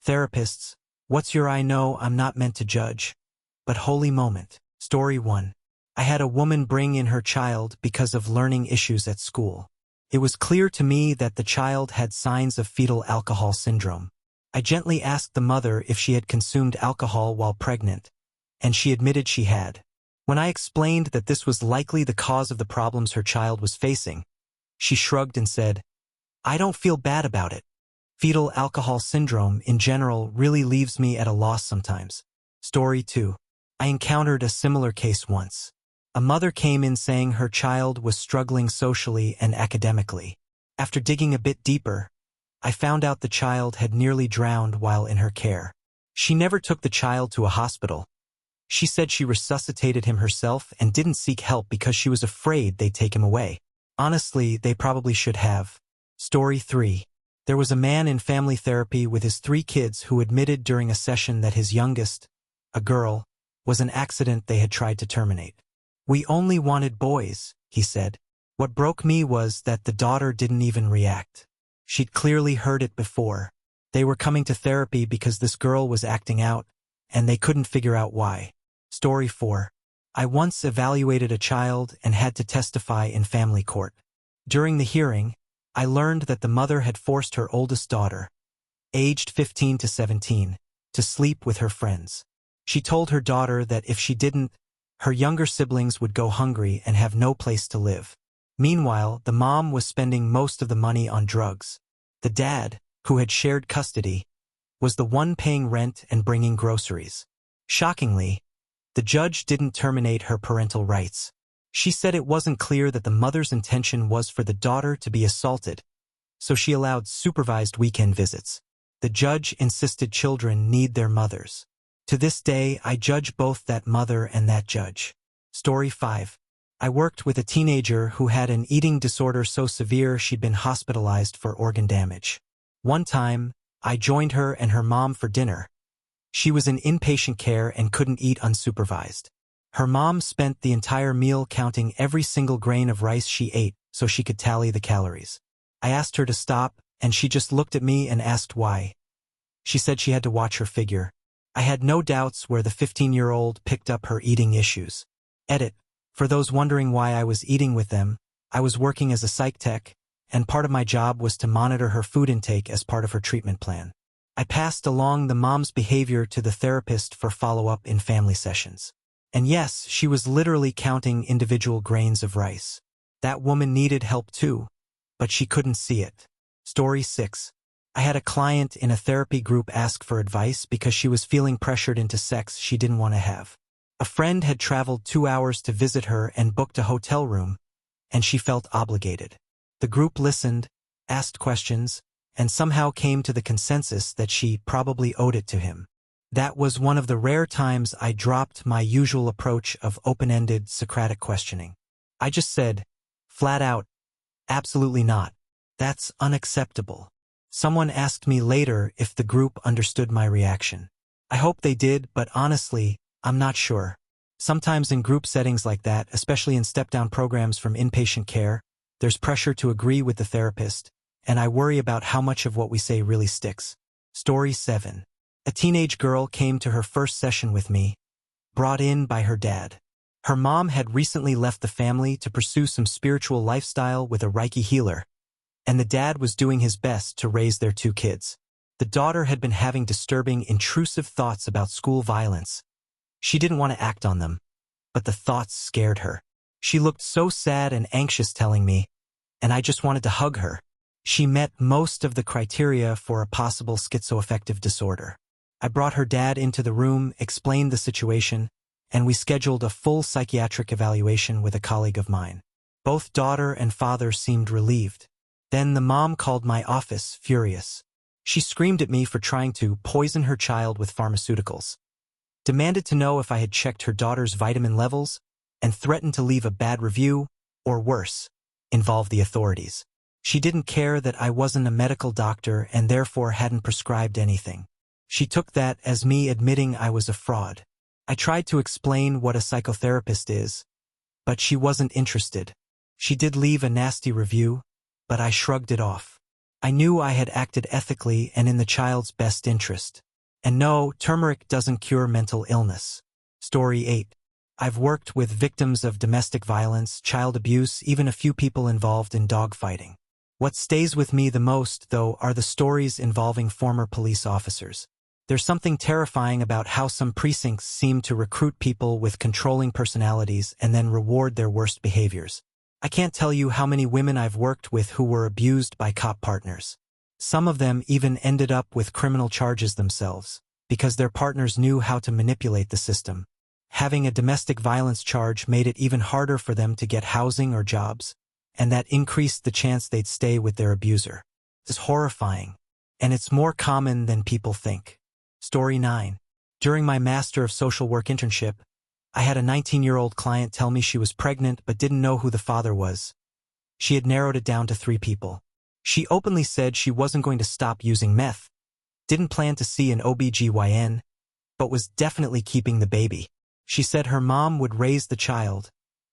Therapists, what's your I know I'm not meant to judge, but holy moment. Story 1. I had a woman bring in her child because of learning issues at school. It was clear to me that the child had signs of fetal alcohol syndrome. I gently asked the mother if she had consumed alcohol while pregnant, and she admitted she had. When I explained that this was likely the cause of the problems her child was facing, she shrugged and said, "I don't feel bad about it. Fetal alcohol syndrome in general really leaves me at a loss sometimes." Story 2. I encountered a similar case once. A mother came in saying her child was struggling socially and academically. After digging a bit deeper, I found out the child had nearly drowned while in her care. She never took the child to a hospital. She said she resuscitated him herself and didn't seek help because she was afraid they'd take him away. Honestly, they probably should have. Story 3. There was a man in family therapy with his 3 kids who admitted during a session that his youngest, a girl, was an accident they had tried to terminate. "We only wanted boys," he said. What broke me was that the daughter didn't even react. She'd clearly heard it before. They were coming to therapy because this girl was acting out, and they couldn't figure out why. Story 4. I once evaluated a child and had to testify in family court. During the hearing, I learned that the mother had forced her oldest daughter, aged 15 to 17, to sleep with her friends. She told her daughter that if she didn't, her younger siblings would go hungry and have no place to live. Meanwhile, the mom was spending most of the money on drugs. The dad, who had shared custody, was the one paying rent and bringing groceries. Shockingly, the judge didn't terminate her parental rights. She said it wasn't clear that the mother's intention was for the daughter to be assaulted, so she allowed supervised weekend visits. The judge insisted children need their mothers. To this day, I judge both that mother and that judge. Story 5. I worked with a teenager who had an eating disorder so severe she'd been hospitalized for organ damage. One time, I joined her and her mom for dinner. She was in inpatient care and couldn't eat unsupervised. Her mom spent the entire meal counting every single grain of rice she ate so she could tally the calories. I asked her to stop, and she just looked at me and asked why. She said she had to watch her figure. I had no doubts where the 15-year-old picked up her eating issues. Edit. For those wondering why I was eating with them, I was working as a psych tech, and part of my job was to monitor her food intake as part of her treatment plan. I passed along the mom's behavior to the therapist for follow-up in family sessions. And yes, she was literally counting individual grains of rice. That woman needed help too, but she couldn't see it. Story 6. I had a client in a therapy group ask for advice because she was feeling pressured into sex she didn't want to have. A friend had traveled 2 hours to visit her and booked a hotel room, and she felt obligated. The group listened, asked questions, and somehow came to the consensus that she probably owed it to him. That was one of the rare times I dropped my usual approach of open-ended Socratic questioning. I just said, flat out, absolutely not. That's unacceptable. Someone asked me later if the group understood my reaction. I hope they did, but honestly, I'm not sure. Sometimes in group settings like that, especially in step-down programs from inpatient care, there's pressure to agree with the therapist, and I worry about how much of what we say really sticks. Story 7. A teenage girl came to her first session with me, brought in by her dad. Her mom had recently left the family to pursue some spiritual lifestyle with a Reiki healer, and the dad was doing his best to raise their 2 kids. The daughter had been having disturbing, intrusive thoughts about school violence. She didn't want to act on them, but the thoughts scared her. She looked so sad and anxious telling me, and I just wanted to hug her. She met most of the criteria for a possible schizoaffective disorder. I brought her dad into the room, explained the situation, and we scheduled a full psychiatric evaluation with a colleague of mine. Both daughter and father seemed relieved. Then the mom called my office, furious. She screamed at me for trying to poison her child with pharmaceuticals, demanded to know if I had checked her daughter's vitamin levels, and threatened to leave a bad review, or worse, involve the authorities. She didn't care that I wasn't a medical doctor and therefore hadn't prescribed anything. She took that as me admitting I was a fraud. I tried to explain what a psychotherapist is, but she wasn't interested. She did leave a nasty review, but I shrugged it off. I knew I had acted ethically and in the child's best interest. And no, turmeric doesn't cure mental illness. Story 8. I've worked with victims of domestic violence, child abuse, even a few people involved in dogfighting. What stays with me the most, though, are the stories involving former police officers. There's something terrifying about how some precincts seem to recruit people with controlling personalities and then reward their worst behaviors. I can't tell you how many women I've worked with who were abused by cop partners. Some of them even ended up with criminal charges themselves, because their partners knew how to manipulate the system. Having a domestic violence charge made it even harder for them to get housing or jobs, and that increased the chance they'd stay with their abuser. It's horrifying, and it's more common than people think. Story 9. During my Master of Social Work internship, I had a 19-year-old client tell me she was pregnant but didn't know who the father was. She had narrowed it down to 3 people. She openly said she wasn't going to stop using meth, didn't plan to see an OBGYN, but was definitely keeping the baby. She said her mom would raise the child,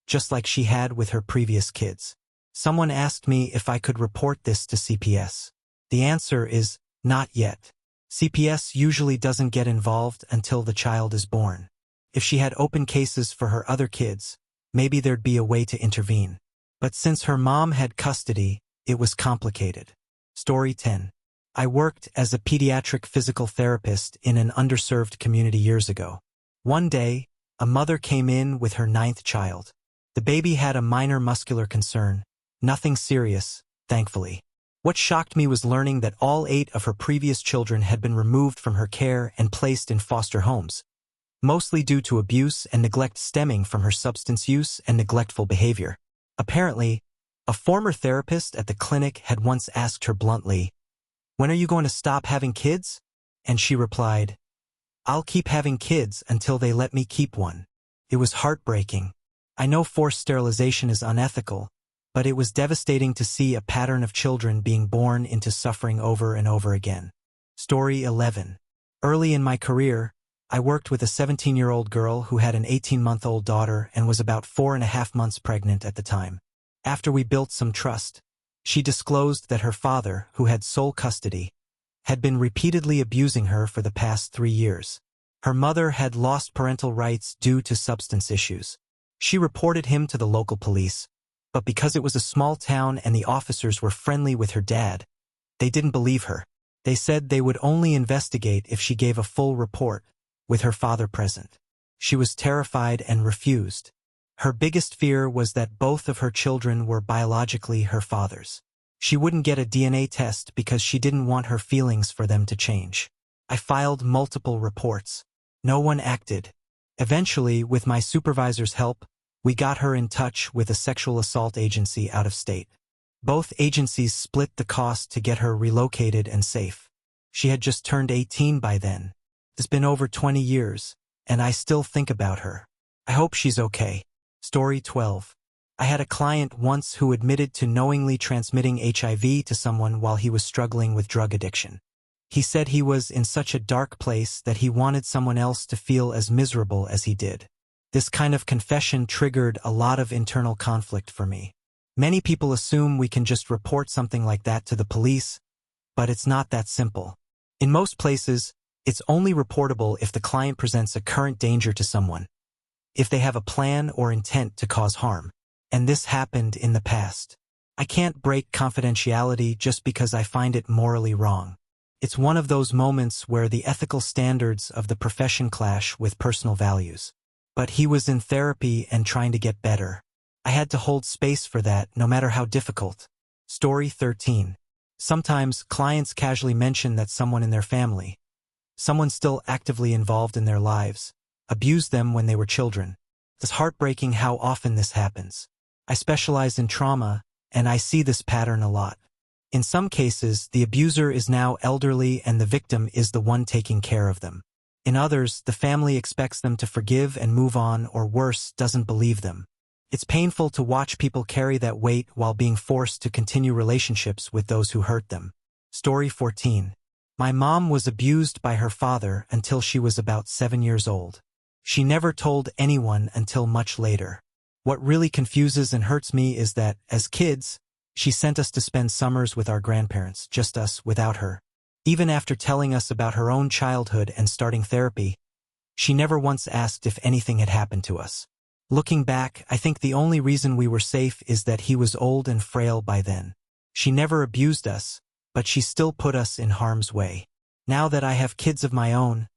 just like she had with her previous kids. Someone asked me if I could report this to CPS. The answer is, not yet. CPS usually doesn't get involved until the child is born. If she had open cases for her other kids, maybe there'd be a way to intervene. But since her mom had custody, it was complicated. Story 10. I worked as a pediatric physical therapist in an underserved community years ago. One day, a mother came in with her 9th child. The baby had a minor muscular concern, nothing serious, thankfully. What shocked me was learning that all 8 of her previous children had been removed from her care and placed in foster homes, mostly due to abuse and neglect stemming from her substance use and neglectful behavior. Apparently, a former therapist at the clinic had once asked her bluntly, "When are you going to stop having kids?" And she replied, "I'll keep having kids until they let me keep one." It was heartbreaking. I know forced sterilization is unethical, but it was devastating to see a pattern of children being born into suffering over and over again. Story 11. Early in my career, I worked with a 17-year-old girl who had an 18-month-old daughter and was about 4.5 months pregnant at the time. After we built some trust, she disclosed that her father, who had sole custody, had been repeatedly abusing her for the past 3 years. Her mother had lost parental rights due to substance issues. She reported him to the local police, but because it was a small town and the officers were friendly with her dad, they didn't believe her. They said they would only investigate if she gave a full report, with her father present. She was terrified and refused. Her biggest fear was that both of her children were biologically her father's. She wouldn't get a DNA test because she didn't want her feelings for them to change. I filed multiple reports. No one acted. Eventually, with my supervisor's help, we got her in touch with a sexual assault agency out of state. Both agencies split the cost to get her relocated and safe. She had just turned 18 by then. It's been over 20 years, and I still think about her. I hope she's okay. Story 12. I had a client once who admitted to knowingly transmitting HIV to someone while he was struggling with drug addiction. He said he was in such a dark place that he wanted someone else to feel as miserable as he did. This kind of confession triggered a lot of internal conflict for me. Many people assume we can just report something like that to the police, but it's not that simple. In most places, it's only reportable if the client presents a current danger to someone, if they have a plan or intent to cause harm. And this happened in the past. I can't break confidentiality just because I find it morally wrong. It's one of those moments where the ethical standards of the profession clash with personal values. But he was in therapy and trying to get better. I had to hold space for that, no matter how difficult. Story 13. Sometimes clients casually mention that someone in their family, someone still actively involved in their lives, abused them when they were children. It's heartbreaking how often this happens. I specialize in trauma, and I see this pattern a lot. In some cases, the abuser is now elderly and the victim is the one taking care of them. In others, the family expects them to forgive and move on, or worse, doesn't believe them. It's painful to watch people carry that weight while being forced to continue relationships with those who hurt them. Story 14. My mom was abused by her father until she was about 7 years old. She never told anyone until much later. What really confuses and hurts me is that, as kids, She sent us to spend summers with our grandparents, just us, without her. Even after telling us about her own childhood and starting therapy, she never once asked if anything had happened to us. Looking back, I think the only reason we were safe is that he was old and frail by then. She never abused us, but she still put us in harm's way. Now that I have kids of my own,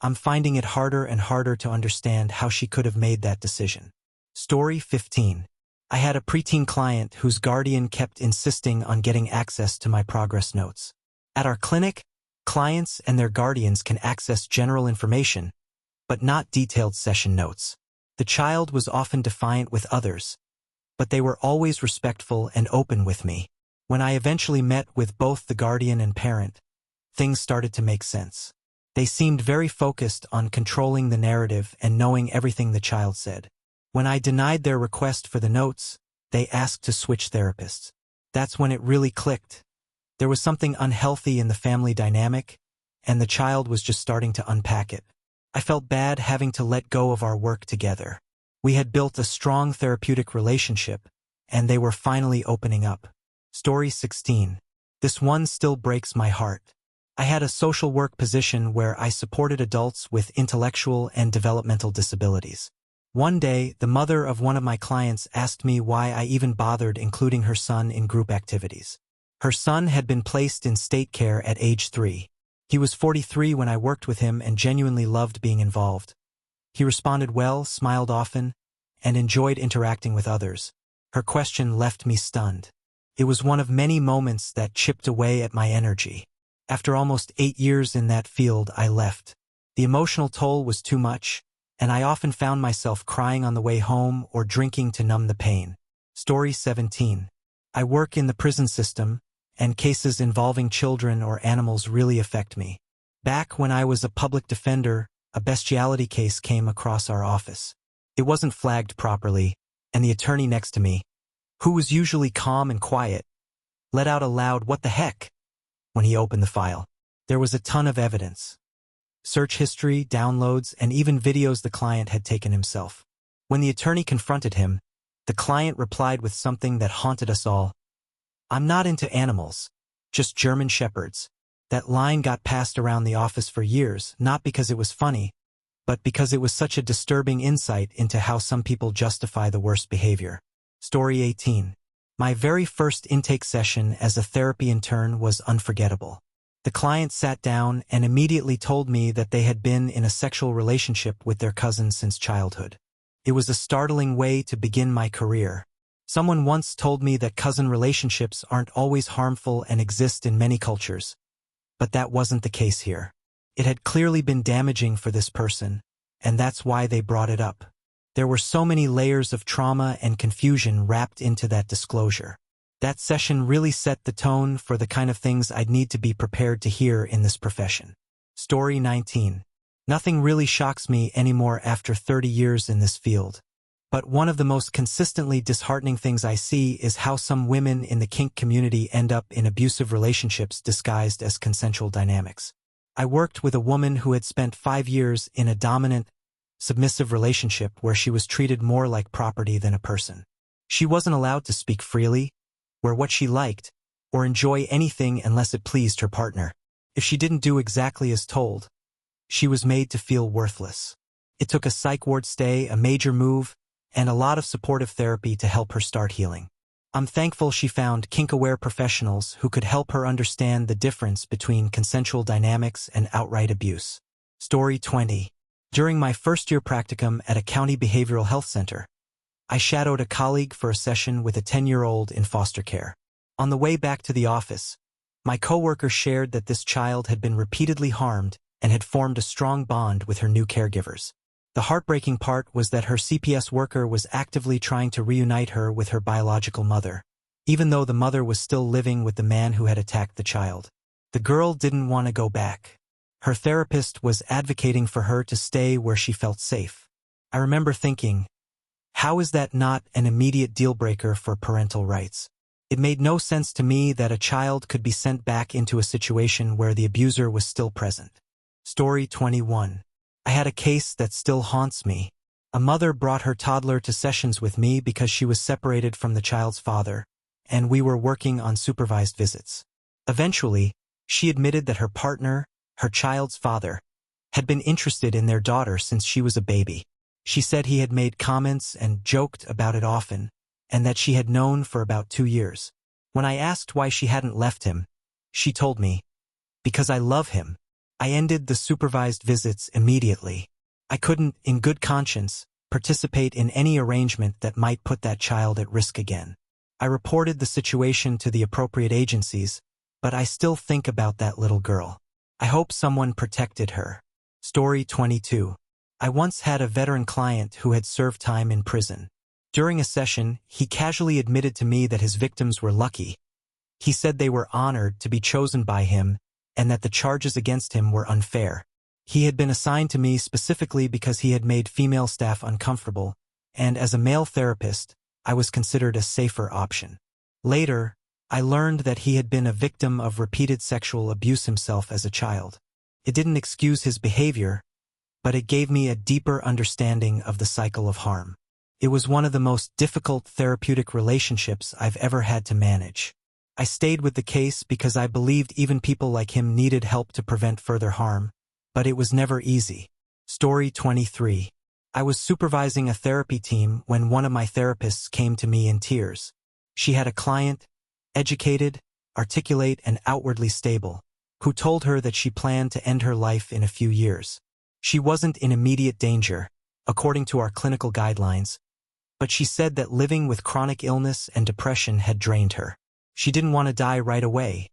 I'm finding it harder and harder to understand how she could have made that decision. Story 15. I had a preteen client whose guardian kept insisting on getting access to my progress notes. At our clinic, clients and their guardians can access general information, but not detailed session notes. The child was often defiant with others, but they were always respectful and open with me. When I eventually met with both the guardian and parent, things started to make sense. They seemed very focused on controlling the narrative and knowing everything the child said. When I denied their request for the notes, they asked to switch therapists. That's when it really clicked. There was something unhealthy in the family dynamic, and the child was just starting to unpack it. I felt bad having to let go of our work together. We had built a strong therapeutic relationship, and they were finally opening up. Story 16. This one still breaks my heart. I had a social work position where I supported adults with intellectual and developmental disabilities. One day, the mother of one of my clients asked me why I even bothered including her son in group activities. Her son had been placed in state care at age 3. He was 43 when I worked with him and genuinely loved being involved. He responded well, smiled often, and enjoyed interacting with others. Her question left me stunned. It was one of many moments that chipped away at my energy. After almost 8 years in that field, I left. The emotional toll was too much, and I often found myself crying on the way home or drinking to numb the pain. Story 17. I work in the prison system, and cases involving children or animals really affect me. Back when I was a public defender, a bestiality case came across our office. It wasn't flagged properly, and the attorney next to me, who was usually calm and quiet, let out a loud "What the heck?" when he opened the file. There was a ton of evidence. Search history, downloads, and even videos the client had taken himself. When the attorney confronted him, the client replied with something that haunted us all. "I'm not into animals, just German shepherds." That line got passed around the office for years, not because it was funny, but because it was such a disturbing insight into how some people justify the worst behavior. Story 18. My very first intake session as a therapy intern was unforgettable. The client sat down and immediately told me that they had been in a sexual relationship with their cousin since childhood. It was a startling way to begin my career. Someone once told me that cousin relationships aren't always harmful and exist in many cultures. But that wasn't the case here. It had clearly been damaging for this person, and that's why they brought it up. There were so many layers of trauma and confusion wrapped into that disclosure. That session really set the tone for the kind of things I'd need to be prepared to hear in this profession. Story 19. Nothing really shocks me anymore after 30 years in this field. But one of the most consistently disheartening things I see is how some women in the kink community end up in abusive relationships disguised as consensual dynamics. I worked with a woman who had spent 5 years in a dominant, submissive relationship where she was treated more like property than a person. She wasn't allowed to speak freely, wear what she liked, or enjoy anything unless it pleased her partner. If she didn't do exactly as told, she was made to feel worthless. It took a psych ward stay, a major move, and a lot of supportive therapy to help her start healing. I'm thankful she found kink-aware professionals who could help her understand the difference between consensual dynamics and outright abuse. Story 20. During my first-year practicum at a county behavioral health center, I shadowed a colleague for a session with a 10-year-old in foster care. On the way back to the office, my coworker shared that this child had been repeatedly harmed and had formed a strong bond with her new caregivers. The heartbreaking part was that her CPS worker was actively trying to reunite her with her biological mother, even though the mother was still living with the man who had attacked the child. The girl didn't want to go back. Her therapist was advocating for her to stay where she felt safe. I remember thinking, how is that not an immediate deal-breaker for parental rights? It made no sense to me that a child could be sent back into a situation where the abuser was still present. Story 21. I had a case that still haunts me. A mother brought her toddler to sessions with me because she was separated from the child's father, and we were working on supervised visits. Eventually, she admitted that her partner, her child's father, had been interested in their daughter since she was a baby. She said he had made comments and joked about it often, and that she had known for about 2 years. When I asked why she hadn't left him, she told me, "Because I love him." I ended the supervised visits immediately. I couldn't, in good conscience, participate in any arrangement that might put that child at risk again. I reported the situation to the appropriate agencies, but I still think about that little girl. I hope someone protected her. Story 22. I once had a veteran client who had served time in prison. During a session, he casually admitted to me that his victims were lucky. He said they were honored to be chosen by him and that the charges against him were unfair. He had been assigned to me specifically because he had made female staff uncomfortable, and as a male therapist, I was considered a safer option. Later, I learned that he had been a victim of repeated sexual abuse himself as a child. It didn't excuse his behavior, but it gave me a deeper understanding of the cycle of harm. It was one of the most difficult therapeutic relationships I've ever had to manage. I stayed with the case because I believed even people like him needed help to prevent further harm, but it was never easy. Story 23. I was supervising a therapy team when one of my therapists came to me in tears. She had a client, educated, articulate, and outwardly stable, who told her that she planned to end her life in a few years. She wasn't in immediate danger, according to our clinical guidelines, but she said that living with chronic illness and depression had drained her. She didn't want to die right away.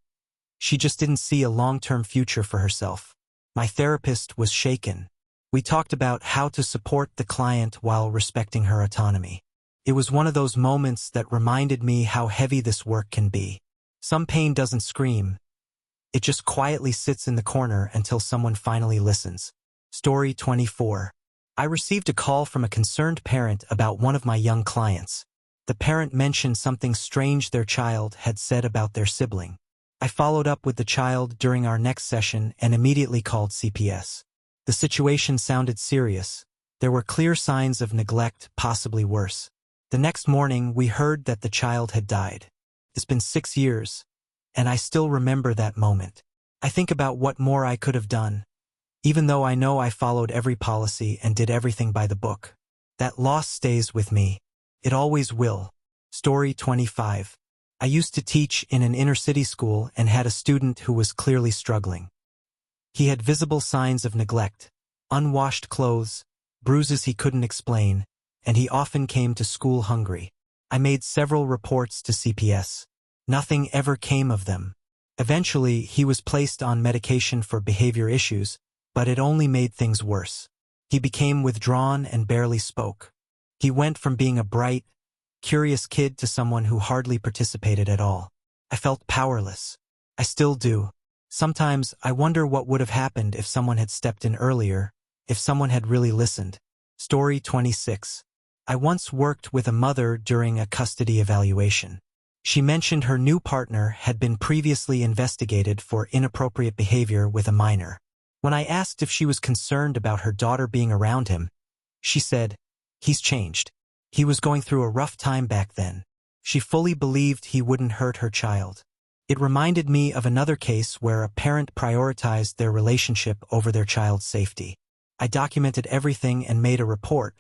She just didn't see a long-term future for herself. My therapist was shaken. We talked about how to support the client while respecting her autonomy. It was one of those moments that reminded me how heavy this work can be. Some pain doesn't scream. It just quietly sits in the corner until someone finally listens. Story 24. I received a call from a concerned parent about one of my young clients. The parent mentioned something strange their child had said about their sibling. I followed up with the child during our next session and immediately called CPS. The situation sounded serious. There were clear signs of neglect, possibly worse. The next morning, we heard that the child had died. It's been 6 years, and I still remember that moment. I think about what more I could have done, even though I know I followed every policy and did everything by the book. That loss stays with me. It always will. Story 25. I used to teach in an inner-city school and had a student who was clearly struggling. He had visible signs of neglect, unwashed clothes, bruises he couldn't explain, and he often came to school hungry. I made several reports to CPS. Nothing ever came of them. Eventually, he was placed on medication for behavior issues, but it only made things worse. He became withdrawn and barely spoke. He went from being a bright, curious kid to someone who hardly participated at all. I felt powerless. I still do. Sometimes I wonder what would have happened if someone had stepped in earlier, if someone had really listened. Story 26. I once worked with a mother during a custody evaluation. She mentioned her new partner had been previously investigated for inappropriate behavior with a minor. When I asked if she was concerned about her daughter being around him, she said, "He's changed. He was going through a rough time back then." She fully believed he wouldn't hurt her child. It reminded me of another case where a parent prioritized their relationship over their child's safety. I documented everything and made a report,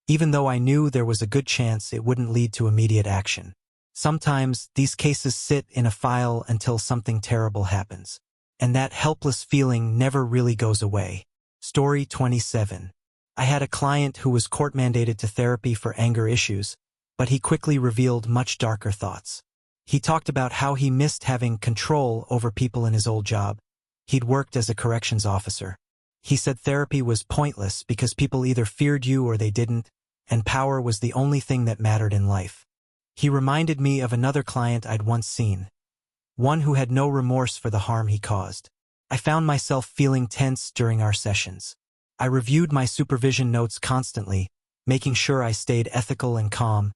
even though I knew there was a good chance it wouldn't lead to immediate action. Sometimes these cases sit in a file until something terrible happens, and that helpless feeling never really goes away. Story 27. I had a client who was court-mandated to therapy for anger issues, but he quickly revealed much darker thoughts. He talked about how he missed having control over people in his old job. He'd worked as a corrections officer. He said therapy was pointless because people either feared you or they didn't, and power was the only thing that mattered in life. He reminded me of another client I'd once seen, one who had no remorse for the harm he caused. I found myself feeling tense during our sessions. I reviewed my supervision notes constantly, making sure I stayed ethical and calm,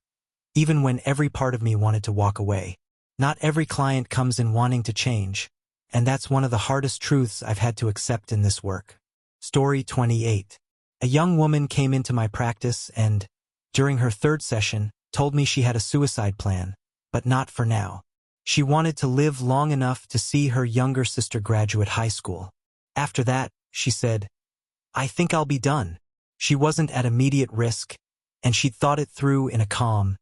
even when every part of me wanted to walk away. Not every client comes in wanting to change, and that's one of the hardest truths I've had to accept in this work. Story 28. A young woman came into my practice and, during her third session, told me she had a suicide plan, but not for now. She wanted to live long enough to see her younger sister graduate high school. After that, she said, I think I'll be done. She wasn't at immediate risk, and she'd thought it through in a calm,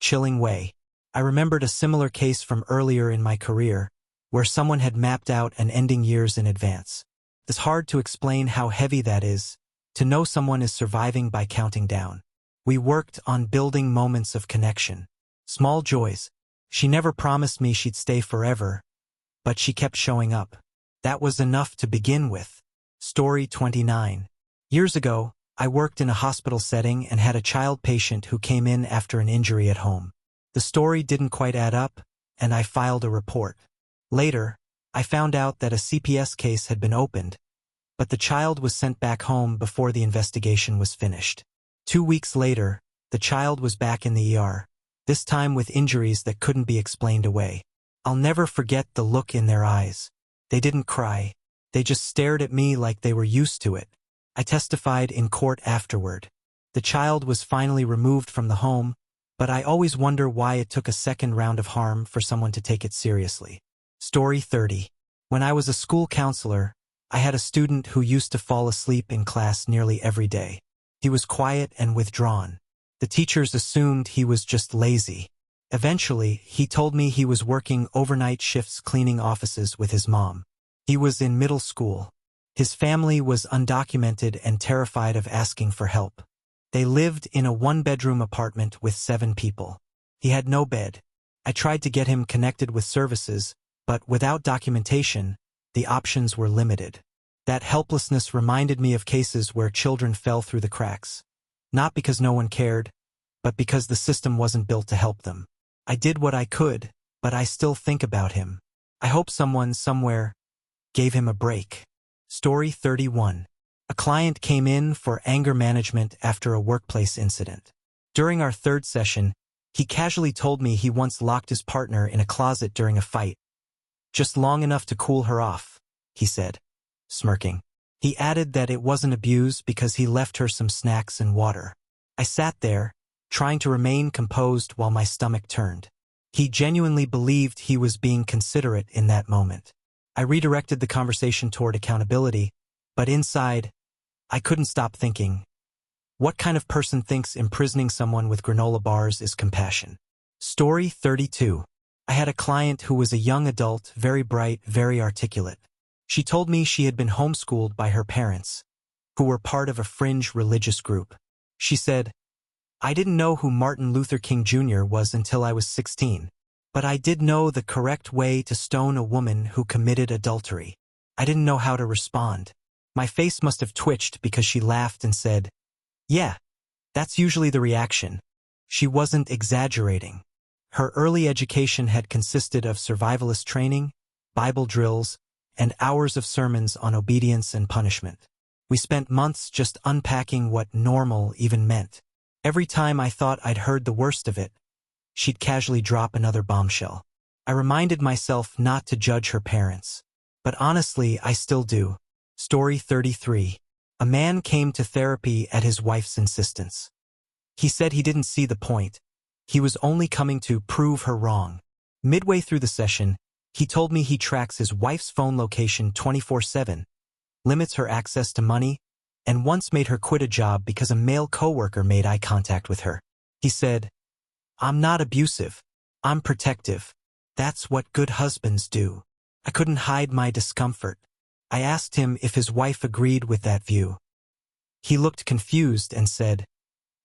chilling way. I remembered a similar case from earlier in my career, where someone had mapped out an ending years in advance. It's hard to explain how heavy that is, to know someone is surviving by counting down. We worked on building moments of connection. Small joys. She never promised me she'd stay forever, but she kept showing up. That was enough to begin with. Story 29. Years ago, I worked in a hospital setting and had a child patient who came in after an injury at home. The story didn't quite add up, and I filed a report. Later, I found out that a CPS case had been opened, but the child was sent back home before the investigation was finished. 2 weeks later, the child was back in the ER, this time with injuries that couldn't be explained away. I'll never forget the look in their eyes. They didn't cry. They just stared at me like they were used to it. I testified in court afterward. The child was finally removed from the home, but I always wonder why it took a second round of harm for someone to take it seriously. Story 30. When I was a school counselor, I had a student who used to fall asleep in class nearly every day. He was quiet and withdrawn. The teachers assumed he was just lazy. Eventually, he told me he was working overnight shifts cleaning offices with his mom. He was in middle school. His family was undocumented and terrified of asking for help. They lived in a one-bedroom apartment with 7 people. He had no bed. I tried to get him connected with services, but without documentation, the options were limited. That helplessness reminded me of cases where children fell through the cracks. Not because no one cared, but because the system wasn't built to help them. I did what I could, but I still think about him. I hope someone, somewhere, gave him a break. Story 31. A client came in for anger management after a workplace incident. During our 3rd session, he casually told me he once locked his partner in a closet during a fight. Just long enough to cool her off, he said, smirking. He added that it wasn't abuse because he left her some snacks and water. I sat there, trying to remain composed while my stomach turned. He genuinely believed he was being considerate in that moment. I redirected the conversation toward accountability, but inside, I couldn't stop thinking, what kind of person thinks imprisoning someone with granola bars is compassion? Story 32. I had a client who was a young adult, very bright, very articulate. She told me she had been homeschooled by her parents, who were part of a fringe religious group. She said, I didn't know who Martin Luther King Jr. was until I was 16, but I did know the correct way to stone a woman who committed adultery. I didn't know how to respond. My face must have twitched because she laughed and said, yeah, that's usually the reaction. She wasn't exaggerating. Her early education had consisted of survivalist training, Bible drills, and hours of sermons on obedience and punishment. We spent months just unpacking what normal even meant. Every time I thought I'd heard the worst of it, she'd casually drop another bombshell. I reminded myself not to judge her parents. But honestly, I still do. Story 33. A man came to therapy at his wife's insistence. He said he didn't see the point. He was only coming to prove her wrong. Midway through the session, he told me he tracks his wife's phone location 24/7, limits her access to money, and once made her quit a job because a male coworker made eye contact with her. He said, I'm not abusive. I'm protective. That's what good husbands do. I couldn't hide my discomfort. I asked him if his wife agreed with that view. He looked confused and said,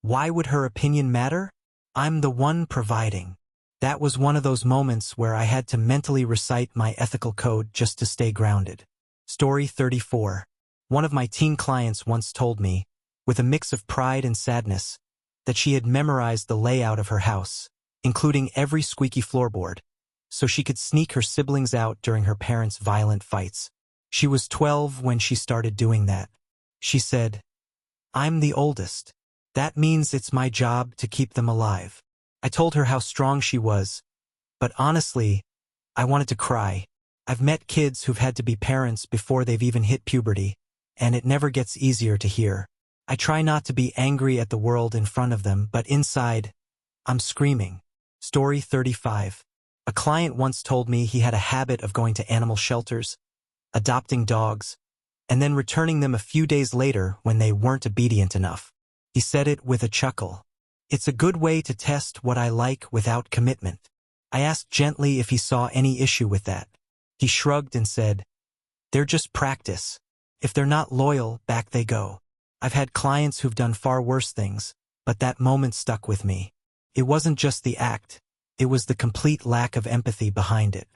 why would her opinion matter? I'm the one providing. That was one of those moments where I had to mentally recite my ethical code just to stay grounded. Story 34. One of my teen clients once told me, with a mix of pride and sadness, that she had memorized the layout of her house, including every squeaky floorboard, so she could sneak her siblings out during her parents' violent fights. She was 12 when she started doing that. She said, I'm the oldest. That means it's my job to keep them alive. I told her how strong she was, but honestly, I wanted to cry. I've met kids who've had to be parents before they've even hit puberty, and it never gets easier to hear. I try not to be angry at the world in front of them, but inside, I'm screaming. Story 35. A client once told me he had a habit of going to animal shelters, adopting dogs, and then returning them a few days later when they weren't obedient enough. He said it with a chuckle. It's a good way to test what I like without commitment. I asked gently if he saw any issue with that. He shrugged and said, "They're just practice. If they're not loyal, back they go." I've had clients who've done far worse things, but that moment stuck with me. It wasn't just the act, it was the complete lack of empathy behind it.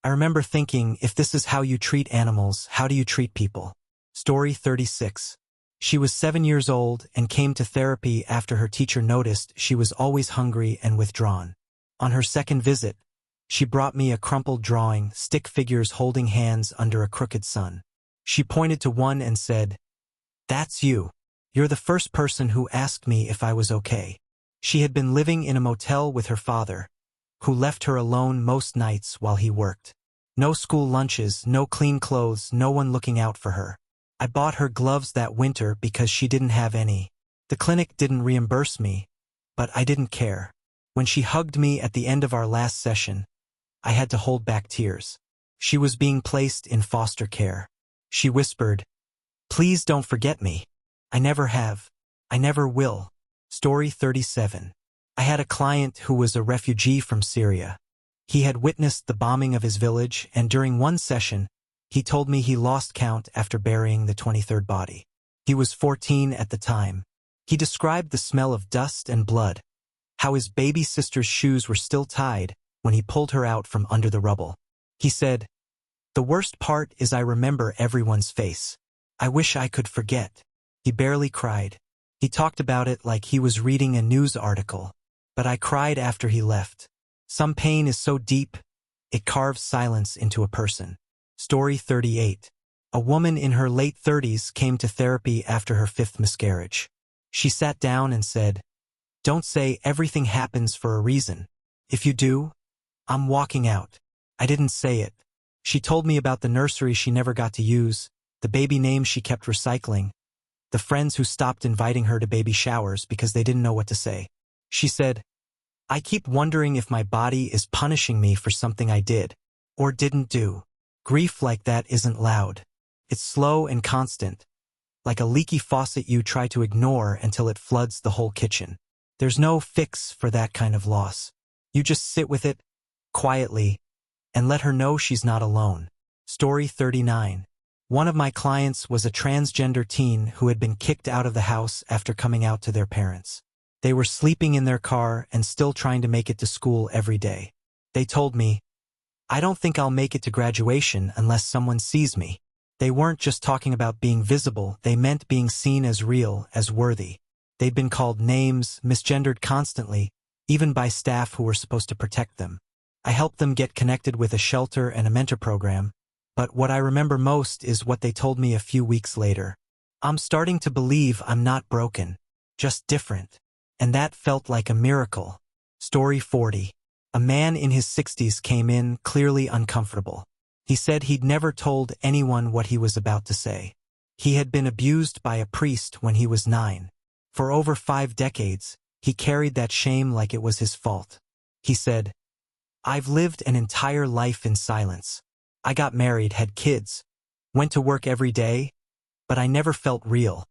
I remember thinking, if this is how you treat animals, how do you treat people? Story 36. She was 7 years old and came to therapy after her teacher noticed she was always hungry and withdrawn. On her second visit, she brought me a crumpled drawing, stick figures holding hands under a crooked sun. She pointed to one and said, "That's you. You're the first person who asked me if I was okay." She had been living in a motel with her father, who left her alone most nights while he worked. No school lunches, no clean clothes, no one looking out for her. I bought her gloves that winter because she didn't have any. The clinic didn't reimburse me, but I didn't care. When she hugged me at the end of our last session, I had to hold back tears. She was being placed in foster care. She whispered, "Please don't forget me. I never have. I never will." Story 37. I had a client who was a refugee from Syria. He had witnessed the bombing of his village, and during one session, he told me he lost count after burying the 23rd body. He was 14 at the time. He described the smell of dust and blood, how his baby sister's shoes were still tied when he pulled her out from under the rubble. He said, "The worst part is I remember everyone's face. I wish I could forget." He barely cried. He talked about it like he was reading a news article, but I cried after he left. Some pain is so deep, it carves silence into a person. Story 38. A woman in her late 30s came to therapy after her 5th miscarriage. She sat down and said, "Don't say everything happens for a reason. If you do, I'm walking out." I didn't say it. She told me about the nursery she never got to use, the baby names she kept recycling, the friends who stopped inviting her to baby showers because they didn't know what to say. She said, "I keep wondering if my body is punishing me for something I did or didn't do." Grief like that isn't loud. It's slow and constant, like a leaky faucet you try to ignore until it floods the whole kitchen. There's no fix for that kind of loss. You just sit with it, quietly, and let her know she's not alone. Story 39. One of my clients was a transgender teen who had been kicked out of the house after coming out to their parents. They were sleeping in their car and still trying to make it to school every day. They told me, "I don't think I'll make it to graduation unless someone sees me." They weren't just talking about being visible, they meant being seen as real, as worthy. They'd been called names, misgendered constantly, even by staff who were supposed to protect them. I helped them get connected with a shelter and a mentor program, but what I remember most is what they told me a few weeks later. "I'm starting to believe I'm not broken, just different." And that felt like a miracle. Story 40. A man in his 60s came in, clearly uncomfortable. He said he'd never told anyone what he was about to say. He had been abused by a priest when he was 9. For over 5 decades, he carried that shame like it was his fault. He said, "I've lived an entire life in silence. I got married, had kids, went to work every day, but I never felt real."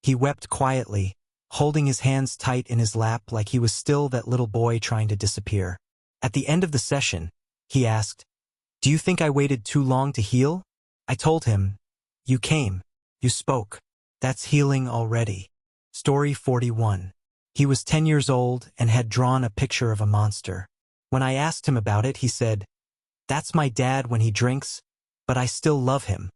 He wept quietly, holding his hands tight in his lap like he was still that little boy trying to disappear. At the end of the session, he asked, "Do you think I waited too long to heal?" I told him, "You came, you spoke. That's healing already." Story 41. He was 10 years old and had drawn a picture of a monster. When I asked him about it, he said, "That's my dad when he drinks, but I still love him."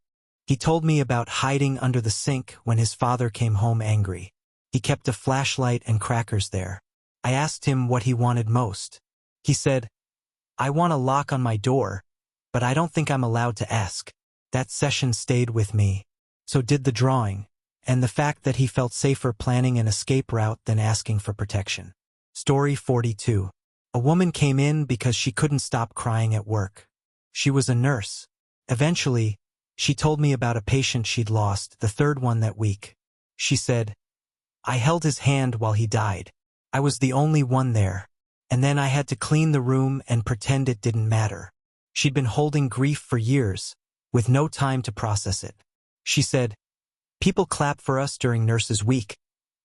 He told me about hiding under the sink when his father came home angry. He kept a flashlight and crackers there. I asked him what he wanted most. He said, "I want a lock on my door, but I don't think I'm allowed to ask." That session stayed with me. So did the drawing, and the fact that he felt safer planning an escape route than asking for protection. Story 42. A woman came in because she couldn't stop crying at work. She was a nurse. Eventually, she told me about a patient she'd lost, the 3rd one that week. She said, "I held his hand while he died. I was the only one there. And then I had to clean the room and pretend it didn't matter. She'd been holding grief for years, with no time to process it. She said, "People clap for us during Nurses Week,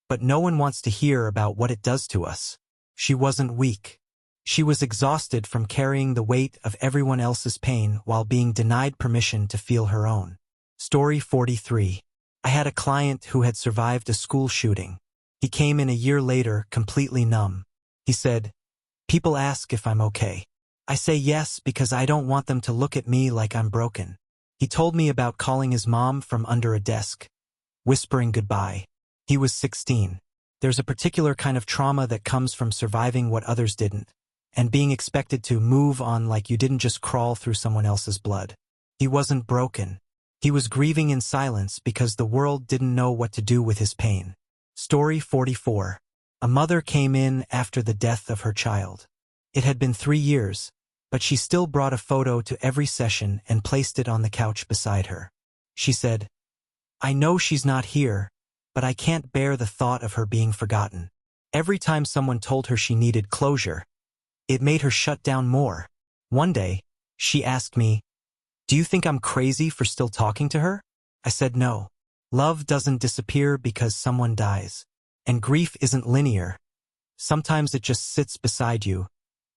but no one wants to hear about what it does to us." She wasn't weak. She was exhausted from carrying the weight of everyone else's pain while being denied permission to feel her own. Story 43. I had a client who had survived a school shooting. He came in a year later, completely numb. He said, "People ask if I'm okay. I say yes because I don't want them to look at me like I'm broken." He told me about calling his mom from under a desk, whispering goodbye. He was 16. There's a particular kind of trauma that comes from surviving what others didn't, and being expected to move on like you didn't just crawl through someone else's blood. He wasn't broken. He was grieving in silence because the world didn't know what to do with his pain. Story 44. A mother came in after the death of her child. It had been 3 years, but she still brought a photo to every session and placed it on the couch beside her. She said, "I know she's not here, but I can't bear the thought of her being forgotten." Every time someone told her she needed closure, it made her shut down more. One day, she asked me, "Do you think I'm crazy for still talking to her?" I said no. Love doesn't disappear because someone dies. And grief isn't linear. Sometimes it just sits beside you,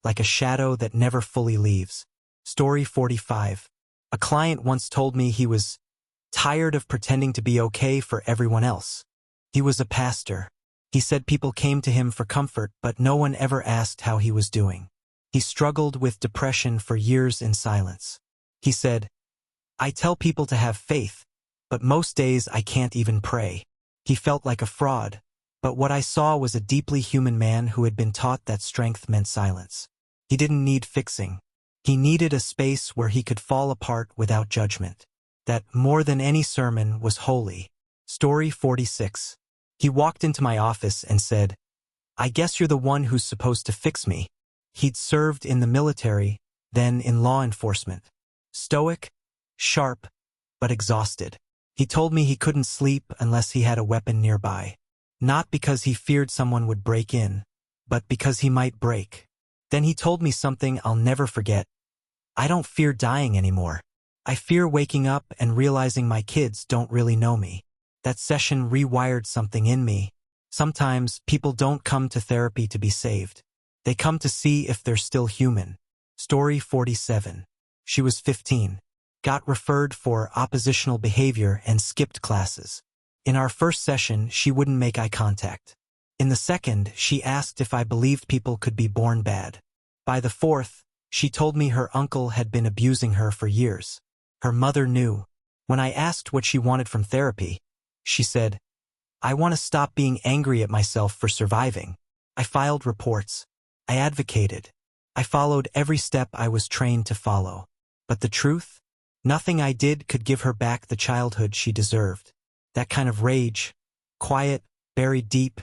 like a shadow that never fully leaves. Story 45. A client once told me he was tired of pretending to be okay for everyone else. He was a pastor. He said people came to him for comfort, but no one ever asked how he was doing. He struggled with depression for years in silence. He said, "I tell people to have faith, but most days I can't even pray." He felt like a fraud, but what I saw was a deeply human man who had been taught that strength meant silence. He didn't need fixing. He needed a space where he could fall apart without judgment. That, more than any sermon, was holy. Story 46. He walked into my office and said, "I guess you're the one who's supposed to fix me." He'd served in the military, then in law enforcement. Stoic, sharp, but exhausted. He told me he couldn't sleep unless he had a weapon nearby. Not because he feared someone would break in, but because he might break. Then he told me something I'll never forget. "I don't fear dying anymore. I fear waking up and realizing my kids don't really know me." That session rewired something in me. Sometimes people don't come to therapy to be saved. They come to see if they're still human. Story 47. She was 15. Got referred for oppositional behavior and skipped classes. In our first session, she wouldn't make eye contact. In the second, she asked if I believed people could be born bad. By the fourth, she told me her uncle had been abusing her for years. Her mother knew. When I asked what she wanted from therapy, she said, "I want to stop being angry at myself for surviving." I filed reports. I advocated. I followed every step I was trained to follow. But the truth? Nothing I did could give her back the childhood she deserved. That kind of rage, quiet, buried deep,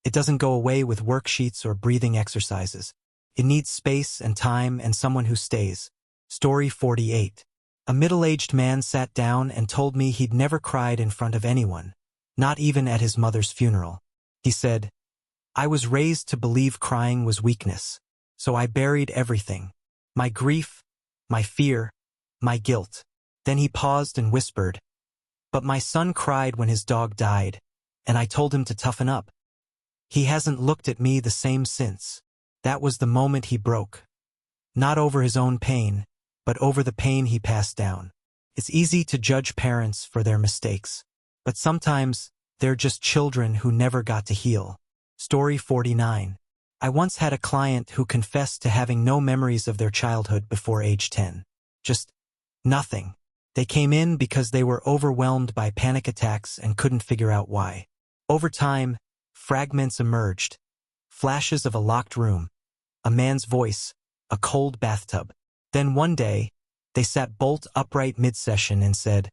it doesn't go away with worksheets or breathing exercises. It needs space and time and someone who stays. Story 48. A middle-aged man sat down and told me he'd never cried in front of anyone, not even at his mother's funeral. He said, "I was raised to believe crying was weakness, so I buried everything. My grief, my fear, my guilt." Then he paused and whispered, "But my son cried when his dog died, and I told him to toughen up. He hasn't looked at me the same since." That was the moment he broke. Not over his own pain, but over the pain he passed down. It's easy to judge parents for their mistakes, but sometimes they're just children who never got to heal. Story 49. I once had a client who confessed to having no memories of their childhood before age 10. Just nothing. They came in because they were overwhelmed by panic attacks and couldn't figure out why. Over time, fragments emerged. Flashes of a locked room, a man's voice, a cold bathtub. Then one day, they sat bolt upright mid-session and said,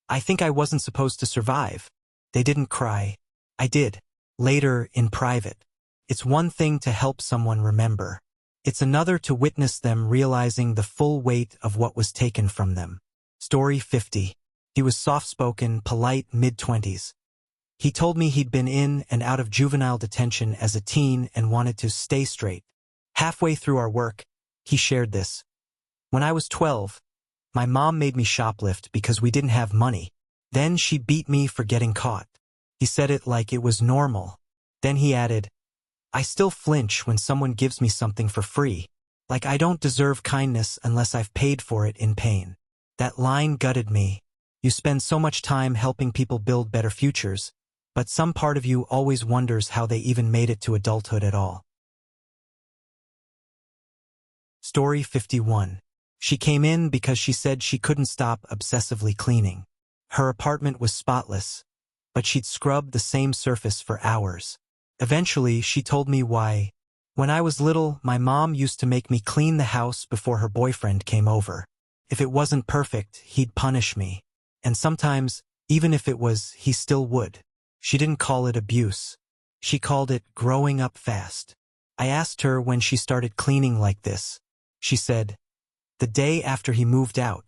"I think I wasn't supposed to survive." They didn't cry. I did. Later, in private. It's one thing to help someone remember. It's another to witness them realizing the full weight of what was taken from them. Story 50. He was soft-spoken, polite, mid-20s. He told me he'd been in and out of juvenile detention as a teen and wanted to stay straight. Halfway through our work, he shared this. When I was 12, my mom made me shoplift because we didn't have money. Then she beat me for getting caught. He said it like it was normal. Then he added, I still flinch when someone gives me something for free. Like I don't deserve kindness unless I've paid for it in pain. That line gutted me. You spend so much time helping people build better futures, but some part of you always wonders how they even made it to adulthood at all. Story 51. She came in because she said she couldn't stop obsessively cleaning. Her apartment was spotless, but she'd scrubbed the same surface for hours. Eventually, she told me why. When I was little, my mom used to make me clean the house before her boyfriend came over. If it wasn't perfect, he'd punish me. And sometimes, even if it was, he still would. She didn't call it abuse. She called it growing up fast. I asked her when she started cleaning like this. She said, the day after he moved out.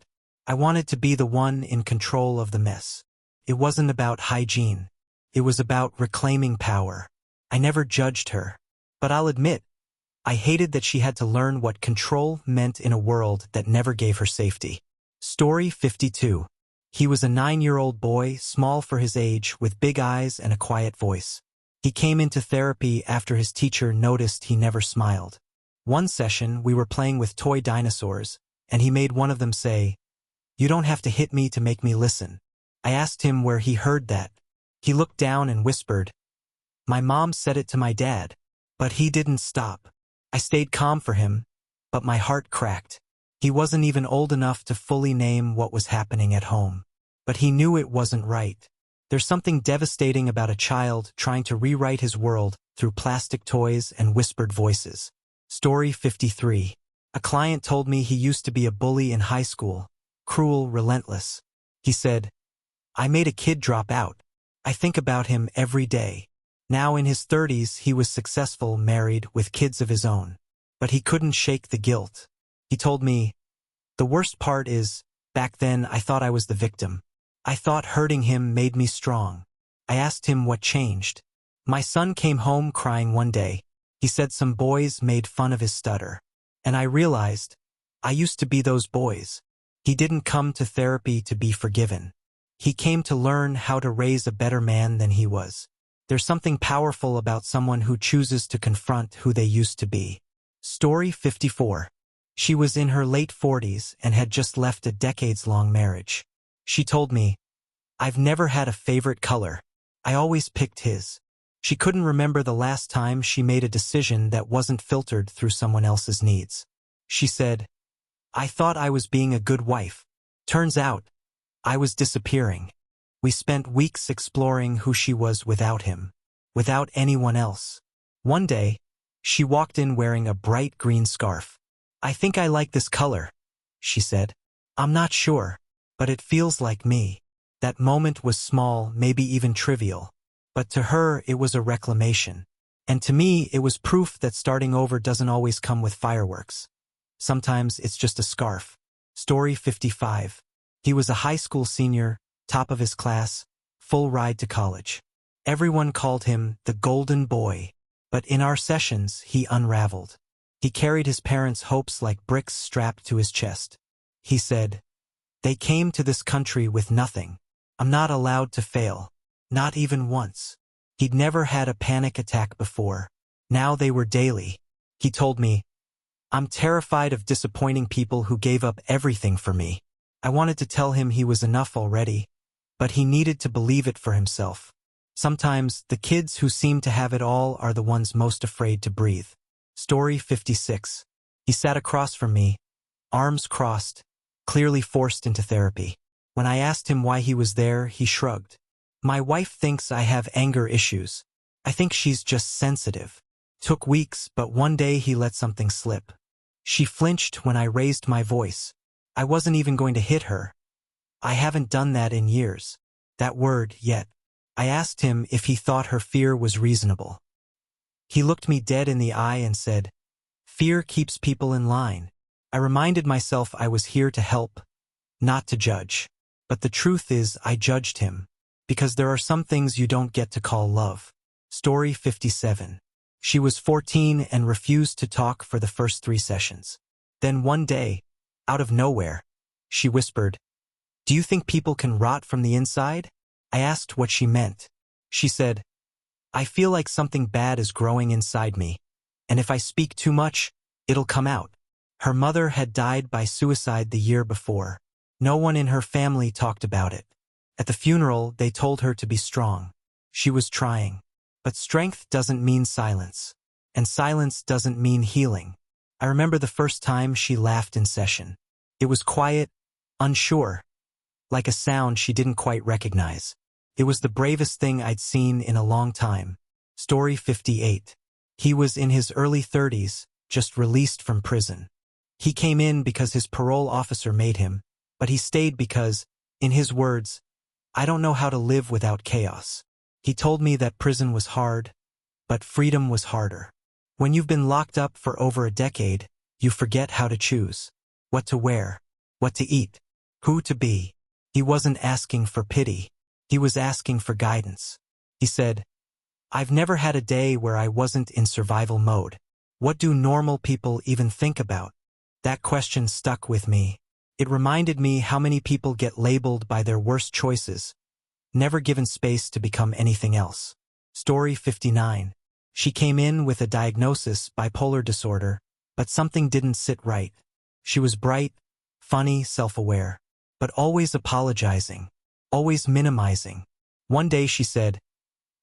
I wanted to be the one in control of the mess. It wasn't about hygiene. It was about reclaiming power. I never judged her. But I'll admit, I hated that she had to learn what control meant in a world that never gave her safety. Story 52. He was a 9-year-old boy, small for his age, with big eyes and a quiet voice. He came into therapy after his teacher noticed he never smiled. One session, we were playing with toy dinosaurs, and he made one of them say, "You don't have to hit me to make me listen." I asked him where he heard that. He looked down and whispered, "My mom said it to my dad." But he didn't stop. I stayed calm for him, but my heart cracked. He wasn't even old enough to fully name what was happening at home. But he knew it wasn't right. There's something devastating about a child trying to rewrite his world through plastic toys and whispered voices. Story 53. A client told me he used to be a bully in high school, cruel, relentless. He said, "I made a kid drop out. I think about him every day." Now in his 30s, he was successful, married, with kids of his own. But he couldn't shake the guilt. He told me, "The worst part is, back then I thought I was the victim. I thought hurting him made me strong." I asked him what changed. "My son came home crying one day. He said some boys made fun of his stutter. And I realized, I used to be those boys." He didn't come to therapy to be forgiven. He came to learn how to raise a better man than he was. There's something powerful about someone who chooses to confront who they used to be. Story 54. She was in her late 40s and had just left a decades-long marriage. She told me, "I've never had a favorite color. I always picked his." She couldn't remember the last time she made a decision that wasn't filtered through someone else's needs. She said, "I thought I was being a good wife. Turns out, I was disappearing." We spent weeks exploring who she was without him, without anyone else. One day, she walked in wearing a bright green scarf. "I think I like this color," she said. "I'm not sure, but it feels like me." That moment was small, maybe even trivial. But to her, it was a reclamation. And to me, it was proof that starting over doesn't always come with fireworks. Sometimes it's just a scarf. Story 55. He was a high school senior, top of his class, full ride to college. Everyone called him the golden boy. But in our sessions, he unraveled. He carried his parents' hopes like bricks strapped to his chest. He said, "They came to this country with nothing. I'm not allowed to fail. Not even once." He'd never had a panic attack before. Now they were daily. He told me, "I'm terrified of disappointing people who gave up everything for me." I wanted to tell him he was enough already, but he needed to believe it for himself. Sometimes the kids who seem to have it all are the ones most afraid to breathe. Story 56. He sat across from me, arms crossed, clearly forced into therapy. When I asked him why he was there, he shrugged. "My wife thinks I have anger issues. I think she's just sensitive." Took weeks, but one day he let something slip. She flinched when I raised my voice. I wasn't even going to hit her. I haven't done that in years. That word, yet. I asked him if he thought her fear was reasonable. He looked me dead in the eye and said, "Fear keeps people in line." I reminded myself I was here to help, not to judge. But the truth is, I judged him. Because there are some things you don't get to call love. Story 57. She was 14 and refused to talk for the first 3 sessions. Then one day, out of nowhere, she whispered, "Do you think people can rot from the inside?" I asked what she meant. She said, "I feel like something bad is growing inside me, and if I speak too much, it'll come out." Her mother had died by suicide the year before. No one in her family talked about it. At the funeral, they told her to be strong. She was trying. But strength doesn't mean silence. And silence doesn't mean healing. I remember the first time she laughed in session. It was quiet, unsure, like a sound she didn't quite recognize. It was the bravest thing I'd seen in a long time. Story 58. He was in his early 30s, just released from prison. He came in because his parole officer made him, but he stayed because, in his words, "I don't know how to live without chaos." He told me that prison was hard, but freedom was harder. When you've been locked up for over a decade, you forget how to choose. What to wear, what to eat, who to be. He wasn't asking for pity. He was asking for guidance. He said, "I've never had a day where I wasn't in survival mode. What do normal people even think about?" That question stuck with me. It reminded me how many people get labeled by their worst choices, never given space to become anything else. Story 59. She came in with a diagnosis, bipolar disorder, but something didn't sit right. She was bright, funny, self-aware, but always apologizing, always minimizing. One day she said,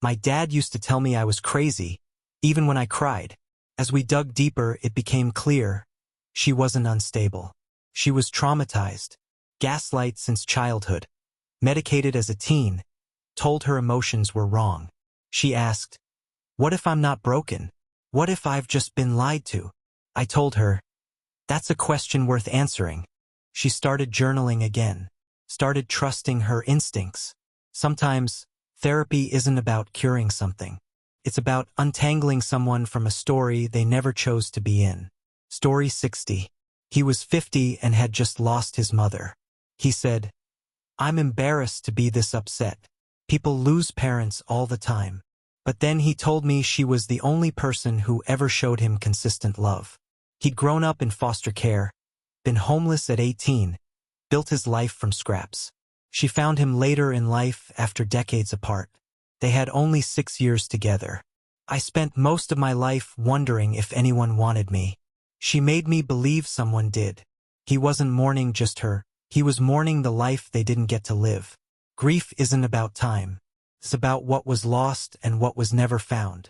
"My dad used to tell me I was crazy, even when I cried." As we dug deeper, it became clear she wasn't unstable. She was traumatized, gaslighted since childhood, medicated as a teen, told her emotions were wrong. She asked, "What if I'm not broken? What if I've just been lied to?" I told her, "That's a question worth answering." She started journaling again, started trusting her instincts. Sometimes, therapy isn't about curing something. It's about untangling someone from a story they never chose to be in. Story 60. He was 50 and had just lost his mother. He said, "I'm embarrassed to be this upset. People lose parents all the time." But then he told me she was the only person who ever showed him consistent love. He'd grown up in foster care, been homeless at 18, built his life from scraps. She found him later in life after decades apart. They had only 6 years together. "I spent most of my life wondering if anyone wanted me. She made me believe someone did." He wasn't mourning just her. He was mourning the life they didn't get to live. Grief isn't about time. It's about what was lost and what was never found.